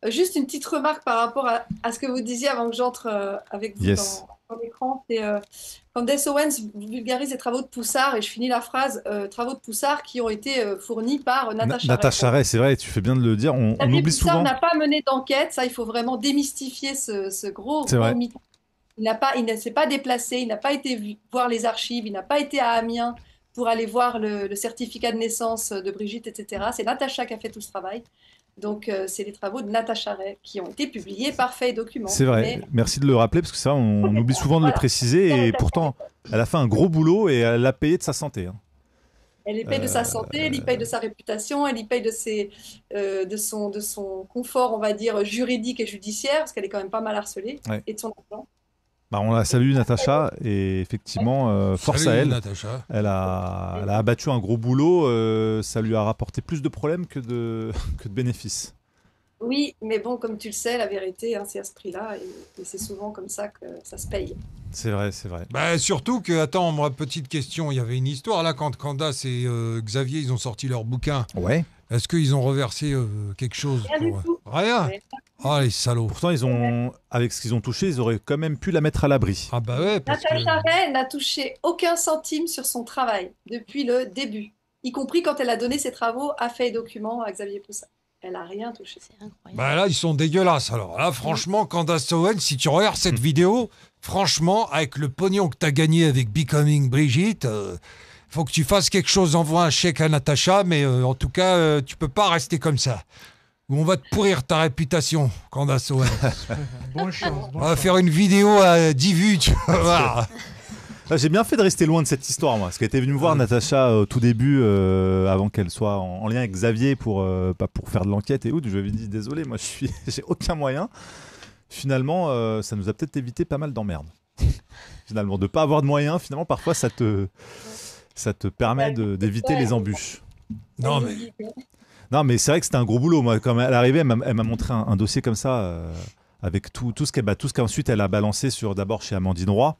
Juste une petite remarque par rapport à ce que vous disiez avant que j'entre avec vous Yes. dans l'écran. C'est quand Des Owens vulgarise les travaux de Poussard, et je finis la phrase, travaux de Poussard qui ont été fournis par Natacha Ray. Natacha Ray, c'est vrai, tu fais bien de le dire. On Xavier oublie Poussard souvent. n'a pas mené d'enquête, ça il faut vraiment démystifier ce gros, C'est gros vrai. mythe. Il ne s'est pas déplacé, il n'a pas été voir les archives, il n'a pas été à Amiens pour aller voir le certificat de naissance de Brigitte, etc. C'est Natacha qui a fait tout ce travail. Donc, c'est les travaux de Natacha Ray qui ont été publiés par Fait et Documents. C'est vrai. Mais Merci de le rappeler parce que ça, on oublie souvent de le voilà, préciser et pourtant, elle a fait un gros boulot et elle l'a payé de sa santé, hein. elle y paye de sa santé, elle y paye de sa réputation, elle y paye de son confort, on va dire, juridique et judiciaire, parce qu'elle est quand même pas mal harcelée, Ouais. et de son argent. Bah, on la salue, Natacha, et effectivement, force à Salut elle. Natacha. Elle a abattu un gros boulot. Ça lui a rapporté plus de problèmes que de bénéfices. Oui, mais bon, comme tu le sais, la vérité, hein, c'est à ce prix-là, et c'est souvent comme ça que ça se paye. C'est vrai, c'est vrai. Bah, surtout que, attends, moi, petite question, il y avait une histoire là quand Candace et Xavier, ils ont sorti leur bouquin. Ouais. Est-ce qu'ils ont reversé quelque chose Rien du pour... tout. Rien. Mais Ah, les salauds. Pourtant, avec ce qu'ils ont touché, ils auraient quand même pu la mettre à l'abri. Ah bah ouais, parce que... Natacha Ray n'a touché aucun centime sur son travail depuis le début, y compris quand elle a donné ses travaux à Fait et Documents à Xavier Poussat. Elle n'a rien touché. C'est incroyable. Bah là, ils sont dégueulasses. Alors là, franchement, Candace Owen, si tu regardes cette vidéo, franchement, avec le pognon que t'as gagné avec Becoming Brigitte, faut que tu fasses quelque chose. Envoie un chèque à Natacha, mais en tout cas, tu peux pas rester comme ça. Ou on va te pourrir ta réputation, Candace Owen. Bonne chance. On va faire une vidéo à 10 vues, tu vas voir. Ah, j'ai bien fait de rester loin de cette histoire, moi. Parce qu'elle était venue me voir, Natacha, au tout début, avant qu'elle soit en lien avec Xavier pour faire de l'enquête et autres. Je lui avais dit, désolé, moi, j'ai aucun moyen. Finalement, ça nous a peut-être évité pas mal d'emmerdes. Finalement, de pas avoir de moyens, finalement, parfois, ça te permet d'éviter les embûches. Non, mais Non, mais c'est vrai que c'était un gros boulot. Moi, quand elle est arrivée, elle m'a montré un dossier comme ça, avec tout ce qu'ensuite elle a balancé d'abord chez Amandine Roy,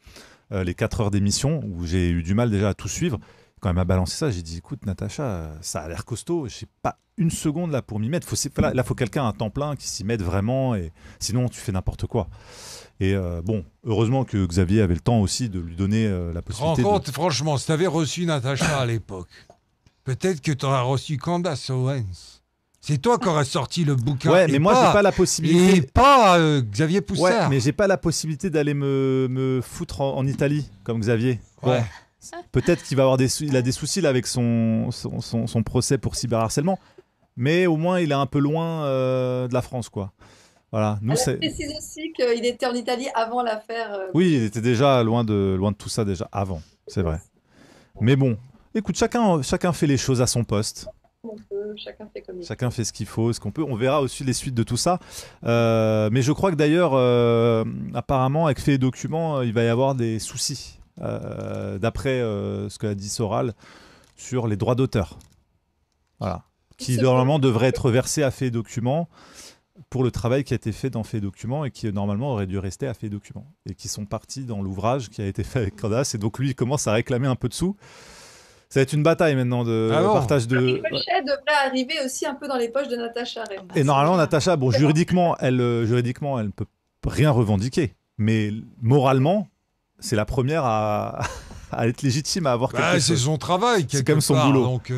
les 4 heures d'émission, où j'ai eu du mal déjà à tout suivre. Quand elle m'a balancé ça, j'ai dit, écoute, Natacha, ça a l'air costaud. J'ai pas une seconde là pour m'y mettre. Là, faut quelqu'un à temps plein qui s'y mette vraiment, et sinon tu fais n'importe quoi. Et bon, heureusement que Xavier avait le temps aussi de lui donner la tu te rends possibilité. compte, franchement, si t'avais reçu Natacha à l'époque, peut-être que t'aurais reçu Candace Owens. C'est toi qui aurais sorti le bouquin. Ouais, et mais moi j'ai pas la possibilité. Et pas Xavier Ouais, Poussard. mais j'ai pas la possibilité d'aller me foutre en Italie comme Xavier. Bon, Ouais. peut-être qu'il va avoir il a des soucis là avec son procès pour cyberharcèlement, mais au moins il est un peu loin de la France, quoi. Voilà, nous Elle c'est. précise aussi qu'il était en Italie avant l'affaire. Oui, il était déjà loin de tout ça déjà avant, c'est vrai. Mais bon, écoute, chacun fait les choses à son poste. On peut, chacun fait comme il veut. Chacun fait ce qu'il faut, ce qu'on peut. On verra aussi les suites de tout ça. Mais je crois que d'ailleurs, apparemment, avec Fait et Documents, il va y avoir des soucis, d'après ce qu'a dit Soral, sur les droits d'auteur. Voilà. Qui normalement devraient être versés à Fait et Documents pour le travail qui a été fait dans Fait et Documents et qui normalement aurait dû rester à Fait et Documents. Et qui sont partis dans l'ouvrage qui a été fait avec Candace. Et donc lui, il commence à réclamer un peu de sous. Ça va être une bataille maintenant de Ah bon partage de. Ricochet devrait arriver aussi un peu dans les poches de Natacha Ray. Bah, Et c'est normalement, bien. Natacha, bon, juridiquement, elle ne peut rien revendiquer. Mais moralement, c'est la première à être légitime à avoir Bah, quelque c'est chose. son travail, C'est quelque quand même son part, boulot. Donc,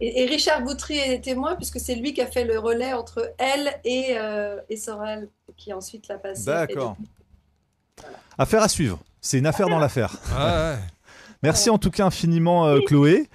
Et Richard Boutry est témoin, puisque c'est lui qui a fait le relais entre elle et Sorel, qui ensuite l'a passé. D'accord. Affaire à suivre. C'est une affaire dans l'affaire. ouais. Merci en tout cas infiniment, Chloé.